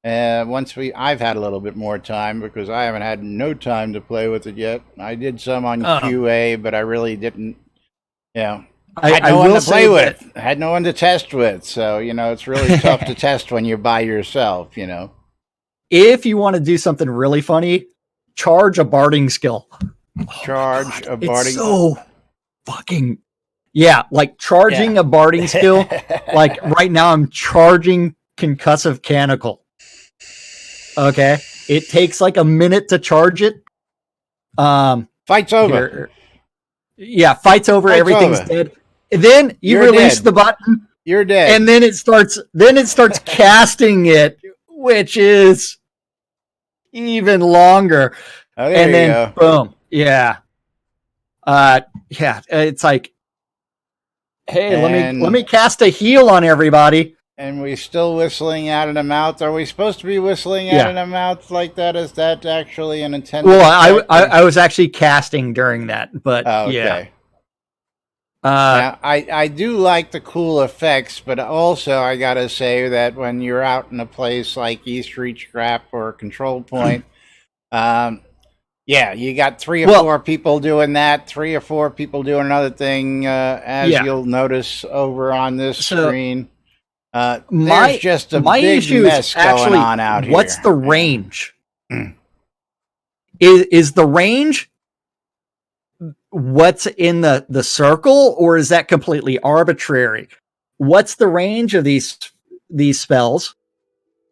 I've had a little bit more time, because I haven't had no time to play with it yet. I did some on QA, but I really didn't, I had no one to play with. I had no one to test with. So, it's really tough to test when you're by yourself, If you want to do something really funny, charge a barding skill. Charge a barding skill. So fucking... Yeah, charging a barding skill. Right now I'm charging Concussive Canticle. Okay, it takes a minute to charge it. Fight's over. Fight's over. Everything's dead. And then you release the button. You're dead. And then it starts. Casting it, which is even longer. Oh, and then boom. Yeah. It's hey, let me cast a heal on everybody. And we still whistling out of the mouth. Are we supposed to be whistling out of the mouth like that? Is that actually an intended? Well, I was actually casting during that, but okay. Now, I do like the cool effects, but also I gotta say that when you're out in a place like East Reach Scrap or Control Point, you got 3 or 4 people doing that, 3 or 4 people doing another thing, as you'll notice over on this screen. There's just a big mess going on out here. What's the range? Is the range what's in the circle, or is that completely arbitrary? What's the range of these spells?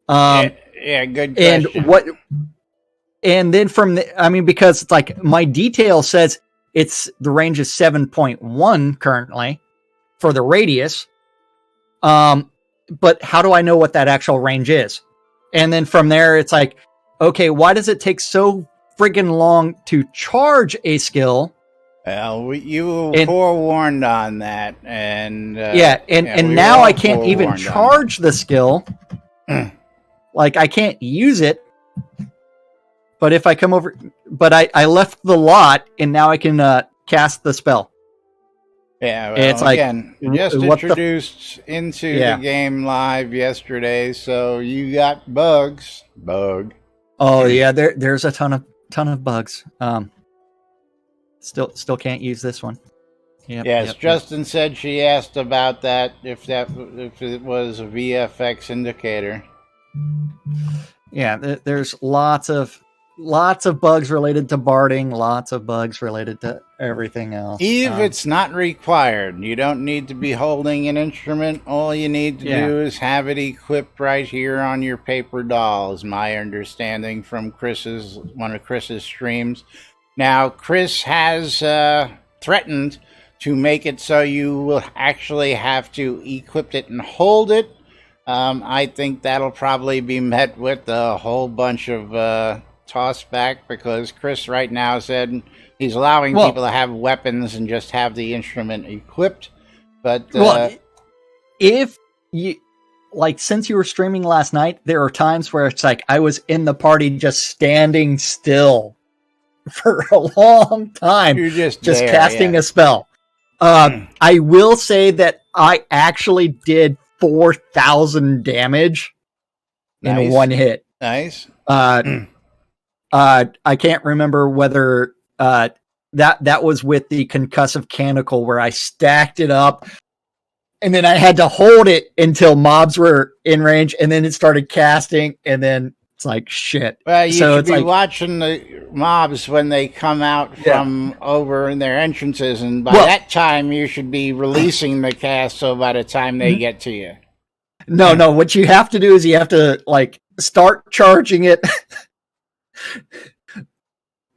Yeah, good question. And then because it's like my detail says the range is 7.1 currently for the radius. But how do I know what that actual range is? And then from there, it's like, okay, why does it take so friggin' long to charge a skill? Well, you were forewarned on that, and now I can't even charge the skill. Like, I can't use it. But if I come over, but I left the lot, and now I can cast the spell. Yeah, well, it's again, just introduced into the game live yesterday, so you got bugs. Oh yeah, there's a ton of bugs. Still can't use this one. Yes, Justin said she asked about that if it was a VFX indicator. Yeah, there's lots of bugs related to barding, lots of bugs related to everything else. If it's not required, you don't need to be holding an instrument. All you need to do is have it equipped right here on your paper doll, is my understanding from one of Chris's streams. Now, Chris has threatened to make it so you will actually have to equip it and hold it. I think that'll probably be met with a whole bunch of toss back, because Chris right now said he's allowing people to have weapons and just have the instrument equipped. But if you since you were streaming last night, there are times where it's like I was in the party just standing still for a long time. You're just there, casting a spell. I will say that I actually did 4,000 damage in one hit. Nice. I can't remember whether that was with the concussive canonical, where I stacked it up, and then I had to hold it until mobs were in range, and then it started casting, and then it's like shit. Well, you should be watching the mobs when they come out from over in their entrances, and by that time you should be releasing the cast, so by the time they get to you. No, what you have to do is you have to start charging it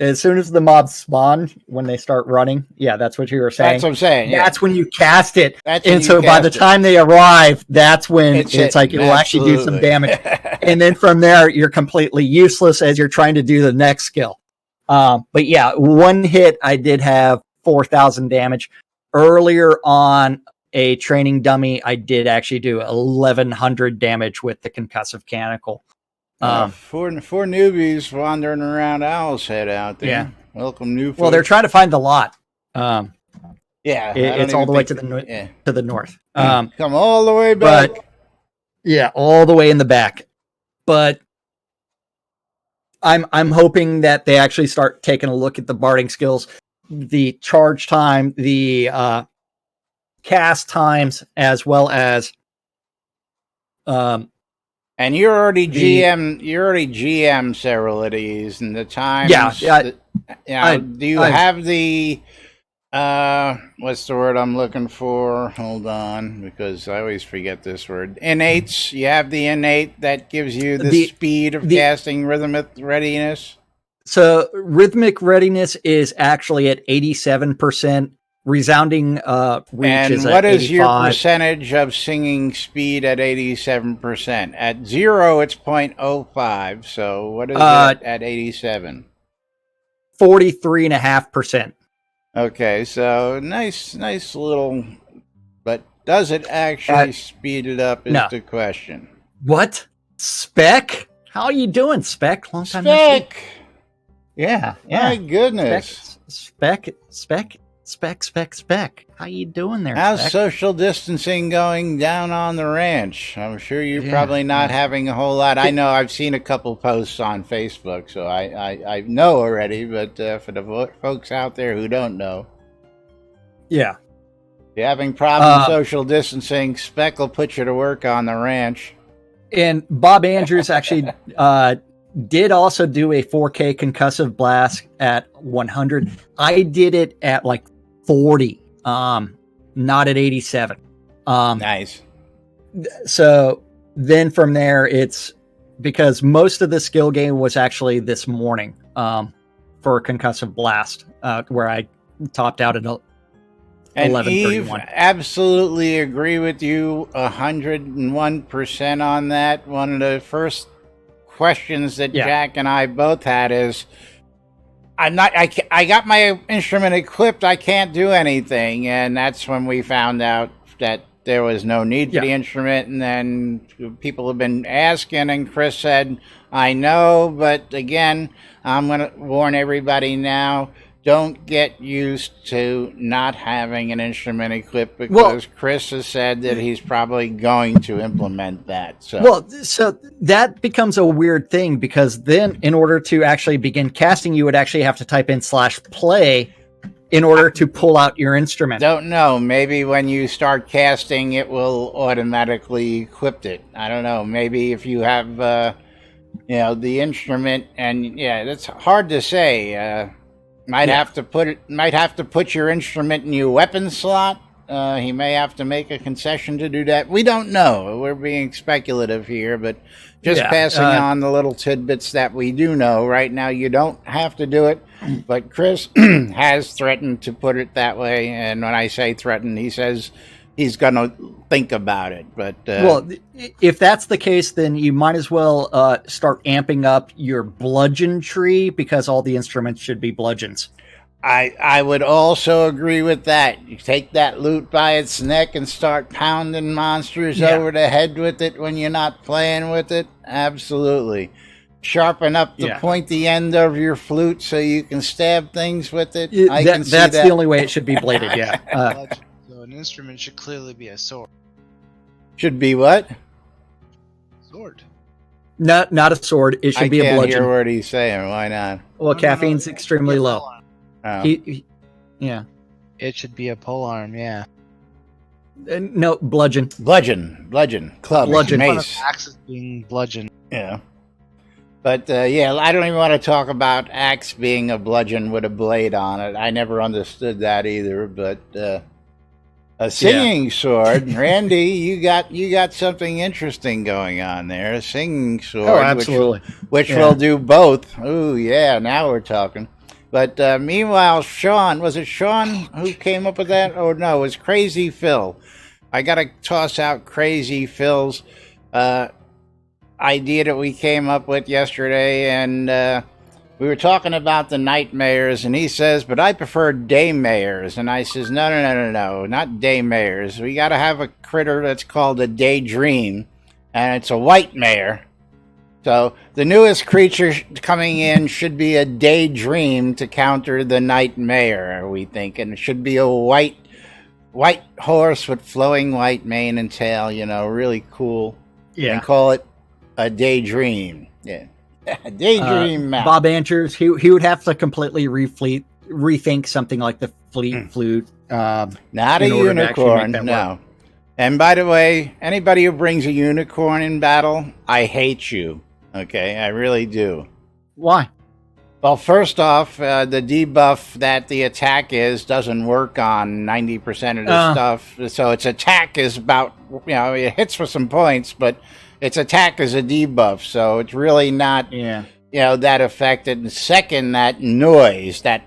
as soon as the mobs spawn, when they start running. Yeah, that's what you were saying. That's what I'm saying. Yeah. That's when you cast it. And so by the time they arrive, that's when it's like it will actually do some damage. And then from there, you're completely useless as you're trying to do the next skill. But yeah, one hit, I did have 4,000 damage. Earlier on a training dummy, I did actually do 1,100 damage with the concussive canonical. For newbies wandering around Owl's Head out there. Yeah. Welcome, new folks. Well, they're trying to find the lot. It's all the way to the north. Come all the way back. All the way in the back. But I'm hoping that they actually start taking a look at the barding skills, the charge time, the cast times, as well as and you're already GM several of these, and the times. Do you have the what's the word I'm looking for? Hold on, because I always forget this word. Innates. You have the innate that gives you the speed of casting rhythmic readiness. So rhythmic readiness is actually at 87%. Resounding reach and is at 85%. What is your percentage of singing speed at 87%? At 0, it's 0.05. So what is it at 87? 43.5%. Okay, so nice little. But does it actually speed it up? Is the question. What? Spec? How are you doing, Spec? Long time no see. Yeah. My goodness. Spec. How you doing there? How's Spec? social distancing going down on the ranch? I'm sure you're probably not having a whole lot. I know I've seen a couple posts on Facebook, so I know already. But for the folks out there who don't know, if you're having problems social distancing, Spec will put you to work on the ranch. And Bob Andrews actually did also do a 4K concussive blast at 100. I did it at like 40, not at 87. Nice. So then from there, it's because most of the skill game was actually this morning for a concussive blast, where I topped out at And 11:31. Eve, absolutely agree with you 101% on that. One of the first questions that Jack and I both had is, I got my instrument equipped, I can't do anything. And that's when we found out that there was no need for the instrument. And then people have been asking, and Chris said, I know, but again, I'm going to warn everybody now, don't get used to not having an instrument equipped, because Chris has said that he's probably going to implement that. So that becomes a weird thing, because then in order to actually begin casting, you would actually have to type in /play in order to pull out your instrument. Don't know. Maybe when you start casting, it will automatically equip it. I don't know. Maybe if you have, the instrument, and that's hard to say. Might have to put your instrument in your weapon slot. He may have to make a concession to do that. We don't know. We're being speculative here, but just passing on the little tidbits that we do know. Right now, you don't have to do it, but Chris has threatened to put it that way. And when I say threatened, he says he's going to think about it. But if that's the case, then you might as well start amping up your bludgeon tree, because all the instruments should be bludgeons. I would also agree with that. You take that loot by its neck and start pounding monsters over the head with it when you're not playing with it. Absolutely. Sharpen up the pointy end of your flute so you can stab things with it. That's the only way it should be bladed, So an instrument should clearly be a sword. Should be what? Sword. Not a sword. It should be a bludgeon. I can't hear what he's saying. Why not? Well, caffeine's extremely low. Oh. It should be a polearm, No, bludgeon. Bludgeon. Club. Bludgeon. Mace. Axe is being bludgeon. Yeah. But, I don't even want to talk about axe being a bludgeon with a blade on it. I never understood that either, but a singing sword. Randy, you got something interesting going on there. A singing sword. Oh, absolutely. Which will do both. Oh, yeah, now we're talking. But meanwhile, was it Sean who came up with that? Oh, no, it was Crazy Phil. I got to toss out Crazy Phil's idea that we came up with yesterday, and we were talking about the nightmares, and he says, but I prefer daymares. And I says, no, not daymares. We got to have a critter that's called a daydream, and it's a white mare. So the newest creature coming in should be a daydream to counter the nightmare, we think. And it should be a white horse with flowing white mane and tail, really cool. Yeah. And call it a daydream. Yeah. Daydream mount. Bob Andrews, he would have to completely rethink something like the fleet flute. Not a unicorn, no. Work. And by the way, anybody who brings a unicorn in battle, I hate you. Okay, I really do. Why? Well, first off, the debuff that the attack doesn't work on 90% of the stuff. So its attack is about, it hits for some points, but its attack is a debuff. So it's really not, that effective. And second, that noise, that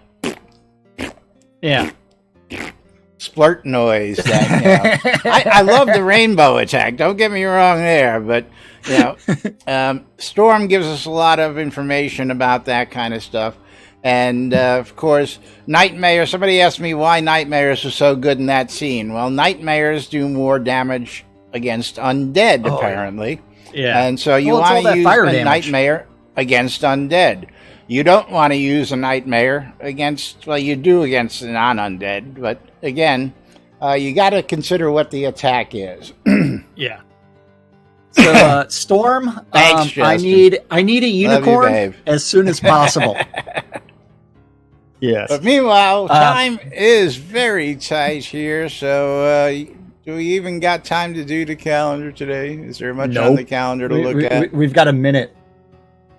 splurt noise. That I love the rainbow attack. Don't get me wrong there, but Storm gives us a lot of information about that kind of stuff. And of course, nightmares. Somebody asked me why nightmares are so good in that scene. Well, nightmares do more damage against undead, apparently. Yeah. And so you want to use a nightmare against undead. You don't want to use a nightmare against, you do against non-undead, but again, you got to consider what the attack is. Yeah. So, Storm, thanks, I need a unicorn as soon as possible. Yes. But meanwhile, time is very tight here, so do we even got time to do the calendar today? Is there much on the calendar to look at? We've got a minute.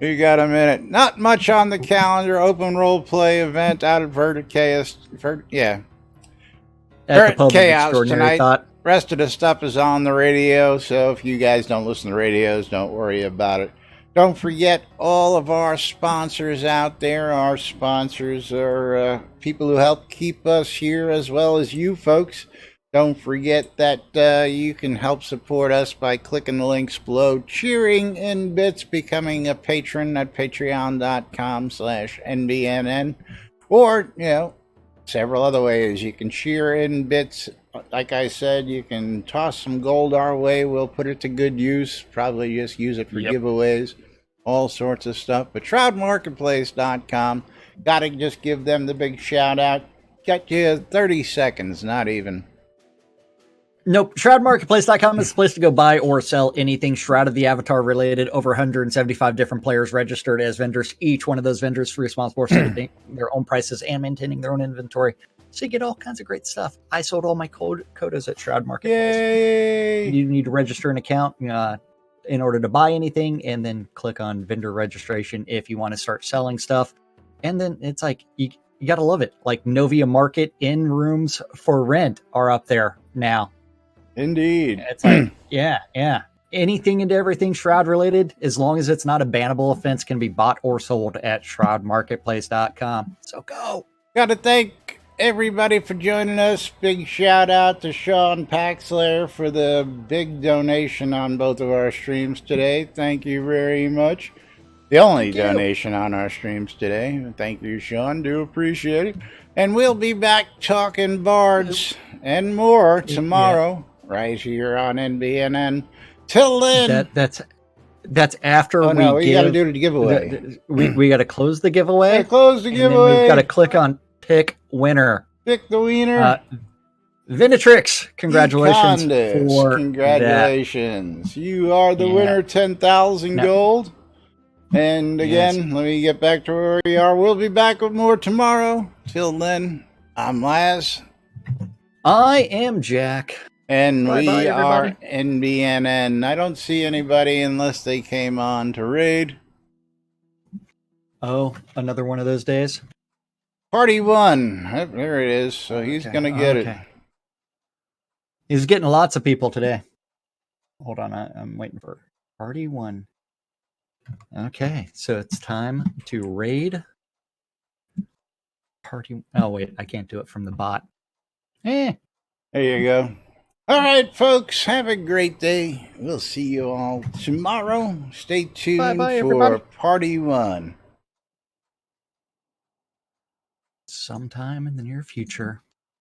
We got a minute. Not much on the calendar. Open role play event out at Verdict Chaos. At the Verdict pub of Chaos extraordinary tonight. thought. Rest of the stuff is on the radio, so if you guys don't listen to radios, don't worry about it. Don't forget all of our sponsors out there. Our sponsors are people who help keep us here as well as you folks. Don't forget that you can help support us by clicking the links below, cheering in bits, becoming a patron at patreon.com/NBNN, or, several other ways. You can cheer in bits. Like I said, you can toss some gold our way. We'll put it to good use. Probably just use it for giveaways, all sorts of stuff. But shroudmarketplace.com, gotta just give them the big shout out. Got you 30 seconds, not even. Nope. Shroudmarketplace.com is the place to go buy or sell anything Shroud of the Avatar related. Over 175 different players registered as vendors. Each one of those vendors is responsible for setting their own prices and maintaining their own inventory. So you get all kinds of great stuff. I sold all my quotas at Shroud Marketplace. Yay! You need to register an account in order to buy anything, and then click on vendor registration if you want to start selling stuff. And then it's like, you got to love it. Like Novia Market in rooms for rent are up there now. Indeed. It's like, yeah. Anything and everything Shroud related, as long as it's not a bannable offense, can be bought or sold at shroudmarketplace.com. So go. Gotta thank everybody for joining us. Big shout out to Sean Paxler for the big donation on both of our streams today. Thank you very much. The only donation on our streams today. Thank you, Sean. Do appreciate it. And we'll be back talking bards and more tomorrow. Right here on NBNN. Till then, that's after we got to do the giveaway. We got to close the giveaway. Yeah, close the giveaway. We've got to click on pick winner. Pick the winner. Vinatrix, congratulations for congratulations. That. You are the winner. 10,000 gold. And again, let me get back to where we are. We'll be back with more tomorrow. Till then, I'm Laz. I am Jack. And we are NBNN. I don't see anybody unless they came on to raid. Oh, another one of those days? Party 1. There it is. So he's going to get it. He's getting lots of people today. Hold on. I'm waiting for Party 1. Okay. So it's time to raid. Party. Oh, wait. I can't do it from the bot. There you go. All right, folks, have a great day. We'll see you all tomorrow. Stay tuned for everybody. Party 1. Sometime in the near future.